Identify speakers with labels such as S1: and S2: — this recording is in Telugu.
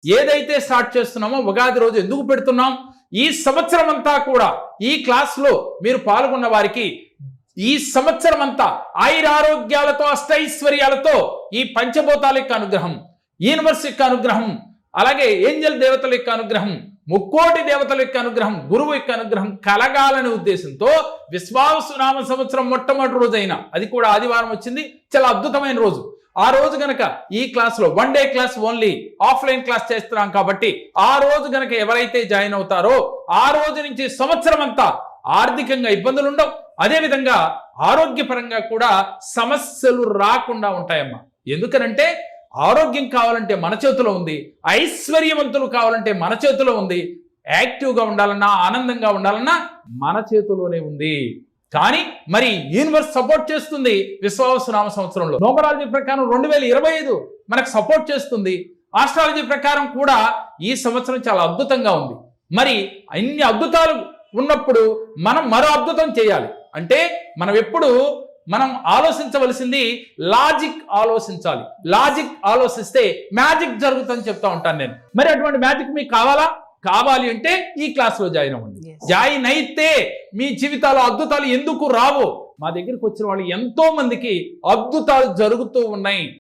S1: ఏదైతే స్టార్ట్ చేస్తున్నామో ఉగాది రోజు ఎందుకు పెడుతున్నాం, ఈ సంవత్సరం అంతా కూడా ఈ క్లాస్లో మీరు పాల్గొన్న వారికి ఈ సంవత్సరం అంతా ఆయురారోగ్యాలతో అష్టైశ్వర్యాలతో ఈ పంచభూతాల యొక్క అనుగ్రహం, యూనివర్స్ యొక్క అనుగ్రహం, అలాగే ఏంజల్ దేవతల యొక్క అనుగ్రహం, ముక్కోటి దేవతల యొక్క అనుగ్రహం, గురువు యొక్క అనుగ్రహం కలగాలనే ఉద్దేశంతో విశ్వావసునామ సంవత్సరం మొట్టమొదటి రోజైన, అది కూడా ఆదివారం వచ్చింది, చాలా అద్భుతమైన రోజు. ఆ రోజు గనక ఈ క్లాస్లో 1 day class only offline class చేస్తున్నాం కాబట్టి ఆ రోజు గనక ఎవరైతే జాయిన్ అవుతారో ఆ రోజు నుంచి సంవత్సరం అంతా ఆర్థికంగా ఇబ్బందులు ఉండవు, అదేవిధంగా ఆరోగ్యపరంగా కూడా సమస్యలు రాకుండా ఉంటాయమ్మా. ఎందుకనంటే ఆరోగ్యం కావాలంటే మన చేతిలో ఉంది, ఐశ్వర్యవంతులు కావాలంటే మన చేతిలో ఉంది, యాక్టివ్గా ఉండాలన్నా ఆనందంగా ఉండాలన్నా మన చేతిలోనే ఉంది. కానీ మరి యూనివర్స్ సపోర్ట్ చేస్తుంది. విశ్వావసునామ సంవత్సరంలో న్యూమరాలజీ ప్రకారం 2025 మనకు సపోర్ట్ చేస్తుంది. ఆస్ట్రాలజీ ప్రకారం కూడా ఈ సంవత్సరం చాలా అద్భుతంగా ఉంది. మరి అన్ని అద్భుతాలు ఉన్నప్పుడు మనం మరో అద్భుతం చేయాలి. అంటే మనం ఆలోచించవలసింది లాజిక్ ఆలోచించాలి. లాజిక్ ఆలోచిస్తే మ్యాజిక్ జరుగుతుందని చెప్తా ఉంటాను నేను. మరి అటువంటి మ్యాజిక్ మీకు కావాలి అంటే ఈ క్లాస్లో జాయిన్ అవ్వండి. జాయిన్ అయితే మీ జీవితాల్లో అద్భుతాలు ఎందుకు రావో, మా దగ్గరికి వచ్చిన వాళ్ళు ఎంతో మందికి అద్భుతాలు జరుగుతూ ఉన్నాయి.